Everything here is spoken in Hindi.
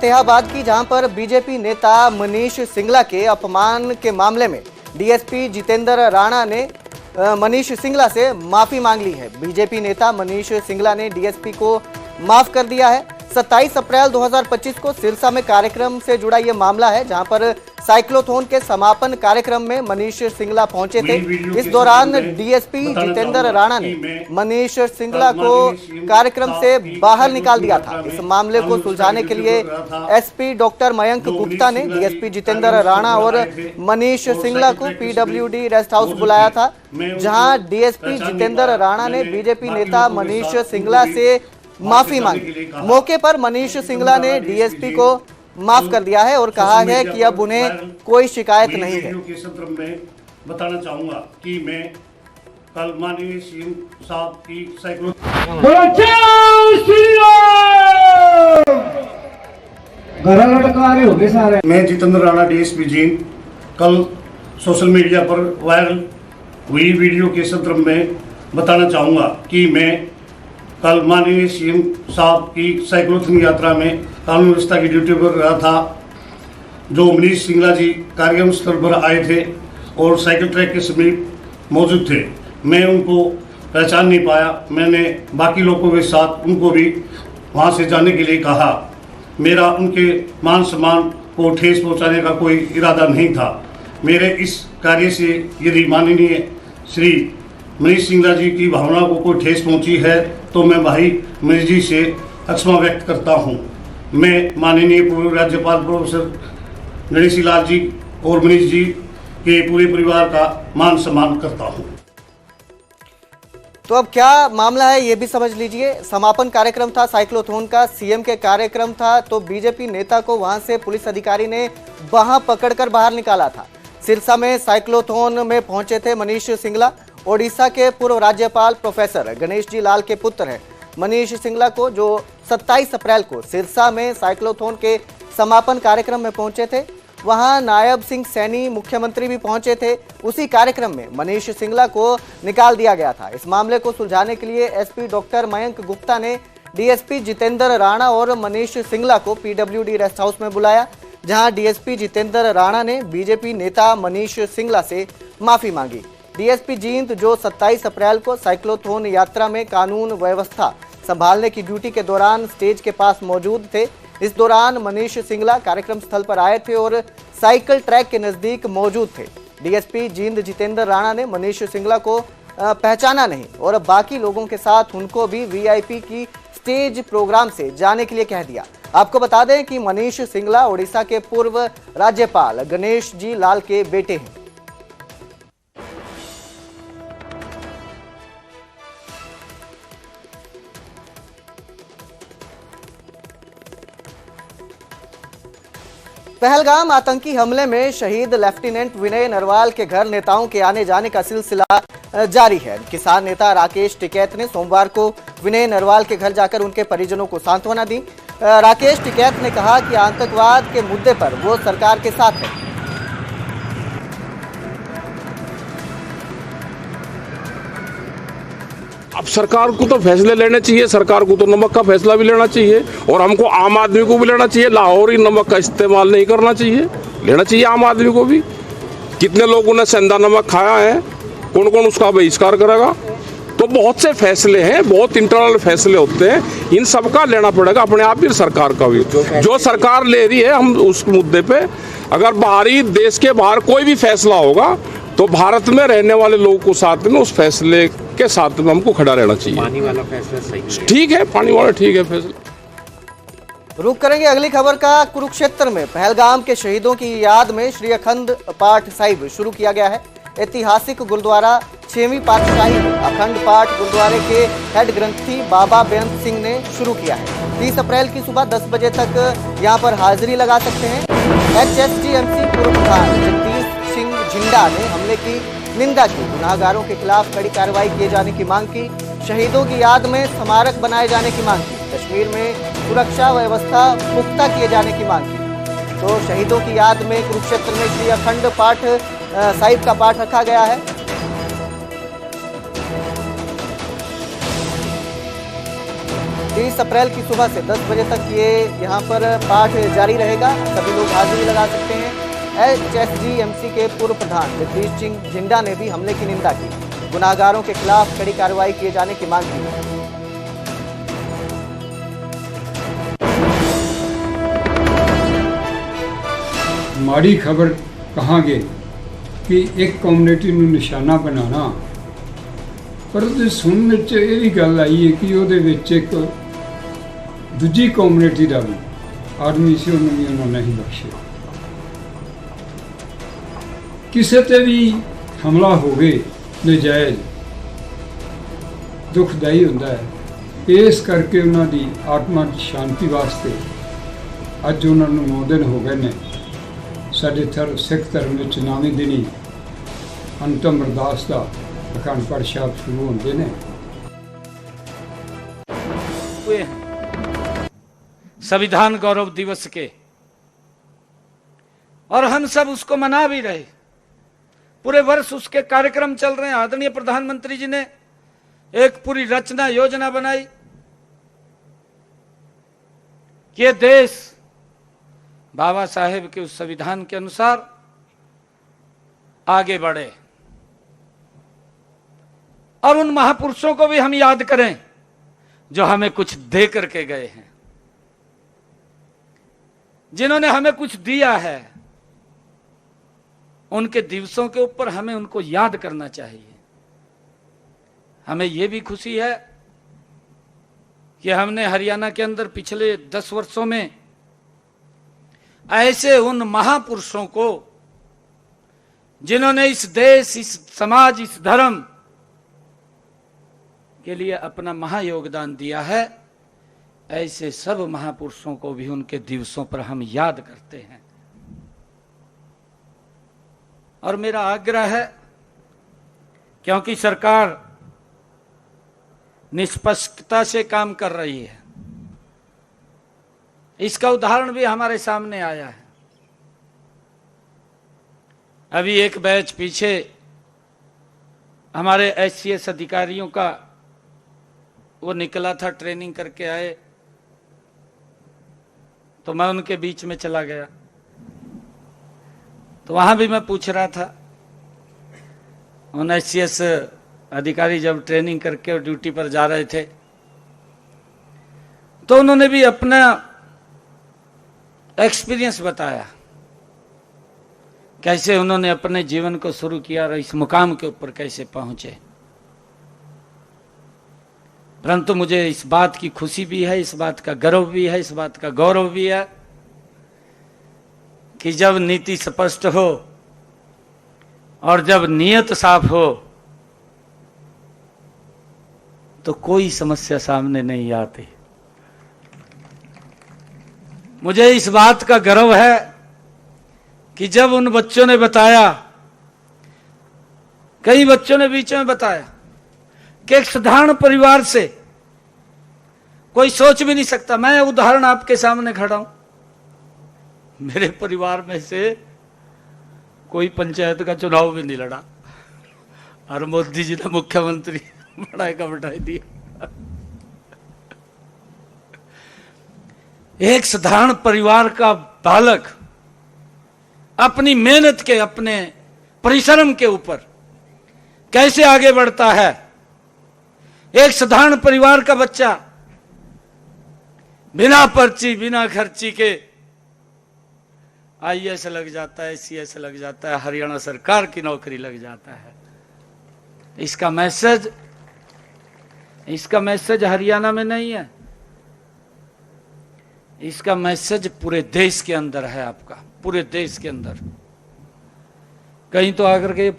फतेहाबाद की, जहां पर बीजेपी नेता मनीष सिंगला के अपमान के मामले में डीएसपी जितेंद्र राणा ने मनीष सिंगला से माफी मांग ली है। बीजेपी नेता मनीष सिंगला ने डीएसपी को माफ कर दिया है। 27 अप्रैल 2025 को सिरसा में कार्यक्रम से जुड़ा यह मामला है, जहां पर साइक्लोथॉन के समापन कार्यक्रम में मनीष सिंगला पहुंचे थे। इस दौरान डीएसपी जितेंद्र राणा ने मनीष सिंगला को कार्यक्रम से बाहर निकाल दिया था। इस मामले को सुलझाने के लिए एसपी डॉक्टर मयंक गुप्ता ने डीएसपी जितेंद्र राणा और मनीष सिंगला को पीडब्ल्यूडी रेस्ट हाउस बुलाया था, जहां डीएसपी जितेंद्र राणा ने बीजेपी नेता मनीष सिंगला से माफी मांगी। मौके पर मनीष सिंगला ने डीएसपी को माफ कर दिया है और कहा है कि अब उन्हें कोई शिकायत नहीं है। के संदर्भ में बताना चाहूंगा कि मैं कल माननीय सीएम साहब की मैं जितेंद्र राणा डीएसपी जींद कल सोशल मीडिया पर वायरल हुई वीडियो के संदर्भ में बताना चाहूंगा कि मैं कल माननीय सीएम साहब की साइक्लोथॉन यात्रा में कानून व्यवस्था की ड्यूटी पर रहा था। जो मनीष सिंगला जी कार्यक्रम स्थल पर आए थे और साइकिल ट्रैक के समीप मौजूद थे, मैं उनको पहचान नहीं पाया। मैंने बाकी लोगों के साथ उनको भी वहां से जाने के लिए कहा। मेरा उनके मान सम्मान को ठेस पहुंचाने का कोई इरादा नहीं था। मेरे इस कार्य से यदि माननीय श्री मनीष सिंगला जी की भावना को कोई ठेस पहुंची है तो मैं भाई मनीष जी से क्षमा व्यक्त करता हूं। मैं माननीय पूर्व राज्यपाल प्रोफेसर गणेशी लाल जी और मनीष जी के पूरे परिवार का मान सम्मान करता हूं। तो अब क्या मामला है ये भी समझ लीजिए। समापन कार्यक्रम था साइक्लोथॉन का, सीएम के कार्यक्रम था, तो बीजेपी नेता को वहां से पुलिस अधिकारी ने बाहां पकड़कर बाहर निकाला था। सिरसा में साइक्लोथॉन में पहुंचे थे मनीष सिंगला। ओडिशा के पूर्व राज्यपाल प्रोफेसर गणेश जी लाल के पुत्र हैं मनीष सिंगला को, जो 27 अप्रैल को सिरसा में साइक्लोथॉन के समापन कार्यक्रम में पहुंचे थे। वहां नायब सिंह सैनी मुख्यमंत्री भी पहुंचे थे। उसी कार्यक्रम में मनीष सिंगला को निकाल दिया गया था। इस मामले को सुलझाने के लिए एसपी डॉक्टर मयंक गुप्ता ने डीएसपी जितेंद्र राणा और मनीष सिंगला को पीडब्ल्यूडी रेस्ट हाउस में बुलाया, जहां डीएसपी जितेंद्र राणा ने बीजेपी नेता मनीष सिंगला से माफी मांगी। डीएसपी जींद, जो 27 अप्रैल को साइक्लोथॉन यात्रा में कानून व्यवस्था संभालने की ड्यूटी के दौरान स्टेज के पास मौजूद थे। इस दौरान मनीष सिंगला कार्यक्रम स्थल पर आए थे और साइकिल ट्रैक के नजदीक मौजूद थे। डीएसपी जींद जितेंद्र राणा ने मनीष सिंगला को पहचाना नहीं और बाकी लोगों के साथ उनको भी वीआईपी की स्टेज प्रोग्राम से जाने के लिए कह दिया। आपको बता दें कि मनीष सिंगला ओडिशा के पूर्व राज्यपाल गणेश जी लाल के बेटे हैं। पहलगाम आतंकी हमले में शहीद लेफ्टिनेंट विनय नरवाल के घर नेताओं के आने जाने का सिलसिला जारी है। किसान नेता राकेश टिकैत ने सोमवार को विनय नरवाल के घर जाकर उनके परिजनों को सांत्वना दी। राकेश टिकैत ने कहा कि आतंकवाद के मुद्दे पर वो सरकार के साथ है। अब सरकार को तो फैसले लेने चाहिए, सरकार को तो नमक का फैसला भी लेना चाहिए और हमको आम आदमी को भी लेना चाहिए। लाहौरी नमक का इस्तेमाल नहीं करना चाहिए, लेना चाहिए आम आदमी को भी। कितने लोगों ने सेंधा नमक खाया है, कौन कौन उसका बहिष्कार करेगा? तो बहुत से फैसले हैं, बहुत इंटरनल फैसले होते हैं, इन सब का लेना पड़ेगा अपने आप भी, सरकार का भी। जो सरकार ले रही है हम उस मुद्दे पे, अगर बाहरी देश के बाहर कोई भी फैसला होगा तो भारत में रहने वाले लोगों को साथ में उस फैसले के साथ में हमको खड़ा रहना चाहिए। पानी वाला फैसला सही है, ठीक है, पानी वाला ठीक है फैसला। रुक करेंगे अगली खबर का। कुरुक्षेत्र में पहलगाम के शहीदों की याद में श्री अखंड पाठ साहिब शुरू किया गया है। ऐतिहासिक गुरुद्वारा 6वीं पातशाही में अखंड पाठ गुरुद्वारे के हेड ग्रंथी बाबा बेअंत सिंह ने शुरू किया है। 30 अप्रैल की सुबह 10 बजे तक यहां पर हाजिरी लगा सकते हैं। HSGMC पूर्व प्रधान जगदीश सिंह झिंडा ने हमले की निंदा की, गुनाहगारों के खिलाफ कड़ी कार्रवाई किए जाने की मांग की, शहीदों की याद में स्मारक बनाए जाने की मांग की, कश्मीर में सुरक्षा व्यवस्था पुख्ता किए जाने की मांग की। तो शहीदों की याद में कुरुक्षेत्र में श्री अखंड पाठ साहिब का पाठ रखा गया है। 30 अप्रैल की सुबह से 10 बजे तक ये यहाँ पर पाठ जारी रहेगा। सभी लोग हाजिरी लगा सकते हैं। HSGMC के पूर्व प्रधान जगदीश सिंह झिंडा ने भी हमले की निंदा की, गुनाहगारों के खिलाफ कड़ी कार्रवाई किए जाने की मांग की। माड़ी खबर कहांगे कि एक कम्युनिटी ਨੂੰ ਨਿਸ਼ਾਨਾ ਬਣਾਉਣਾ, ਪਰ ਉਹਦੇ ਸੁਣਨ ਵਿੱਚ ਇਹ ਵੀ ਗੱਲ ਆਈ ਹੈ ਕਿ ਉਹਦੇ ਵਿੱਚ ਇੱਕ ਦੂਜੀ ਕਮਿਊਨਿਟੀ ਦਾ ਵੀ ਆਦਮੀ ਸੀ, ਉਹਨੂੰ ਵੀ ਉਹਨਾਂ ਨਹੀਂ ਬਖਸ਼ਿਆ। ਕਿਸੇ ਤੇ ਵੀ ਹਮਲਾ ਹੋਵੇ ਨਜਾਇਜ਼ ਦੁਖਦਾਈ ਹੁੰਦਾ ਹੈ। ਇਸ ਕਰਕੇ ਉਹਨਾਂ ਦੀ ਆਤਮਾ ਦੀ ਸ਼ਾਂਤੀ ਵਾਸਤੇ ਅੱਜ ਉਹਨਾਂ ਨੂੰ 9 ਦਿਨ ਹੋ ਗਏ ਨੇ। ਸਾਡੇ ਸਿੱਖ ਧਰਮ ਵਿੱਚ 9ਵੇਂ ਦਿਨ ਹੀ ਅੰਤਮ ਅਰਦਾਸ ਦਾ ਅਖੰਡ ਪਾਠ ਸਾਹਿਬ ਸ਼ੁਰੂ ਹੁੰਦੇ ਨੇ। संविधान गौरव दिवस के, और हम सब उसको मना भी रहे। पूरे वर्ष उसके कार्यक्रम चल रहे हैं। आदरणीय प्रधानमंत्री जी ने एक पूरी रचना योजना बनाई कि ये देश बाबा साहेब के उस संविधान के अनुसार आगे बढ़े, और उन महापुरुषों को भी हम याद करें जो हमें कुछ दे करके गए हैं, जिन्होंने हमें कुछ दिया है। उनके दिवसों के ऊपर हमें उनको याद करना चाहिए। हमें यह भी खुशी है कि हमने हरियाणा के अंदर पिछले 10 वर्षों में ऐसे उन महापुरुषों को, जिन्होंने इस देश, इस समाज, इस धर्म के लिए अपना महायोगदान दिया है, ऐसे सब महापुरुषों को भी उनके दिवसों पर हम याद करते हैं। और मेरा आग्रह है, क्योंकि सरकार निष्पक्षता से काम कर रही है, इसका उदाहरण भी हमारे सामने आया है। अभी एक बैच पीछे हमारे SCS अधिकारियों का वो निकला था, ट्रेनिंग करके आए, तो मैं उनके बीच में चला गया। तो वहां भी मैं पूछ रहा था, उन SCS अधिकारी जब ट्रेनिंग करके और ड्यूटी पर जा रहे थे, तो उन्होंने भी अपना एक्सपीरियंस बताया, कैसे उन्होंने अपने जीवन को शुरू किया और इस मुकाम के ऊपर कैसे पहुंचे। परंतु मुझे इस बात की खुशी भी है, इस बात का गर्व भी है, इस बात का गौरव भी है कि जब नीति स्पष्ट हो और जब नियत साफ हो तो कोई समस्या सामने नहीं आती। मुझे इस बात का गर्व है कि जब उन बच्चों ने बताया, कई बच्चों ने बीच में बताया कि एक साधारण परिवार से कोई सोच भी नहीं सकता। मैं उदाहरण आपके सामने खड़ा हूं, मेरे परिवार में से कोई पंचायत का चुनाव भी नहीं लड़ा, और मोदी जी ने मुख्यमंत्री बढ़ाई का बढ़ाई दिया। एक साधारण परिवार का बालक अपनी मेहनत के, अपने परिश्रम के ऊपर कैसे आगे बढ़ता है। एक साधारण परिवार का बच्चा बिना पर्ची, बिना खर्ची के IAS लग जाता है, CS लग जाता है, हरियाणा सरकार की नौकरी लग जाता है। इसका मैसेज हरियाणा में नहीं है, इसका मैसेज पूरे देश के अंदर है। आपका पूरे देश के अंदर कहीं तो आकर के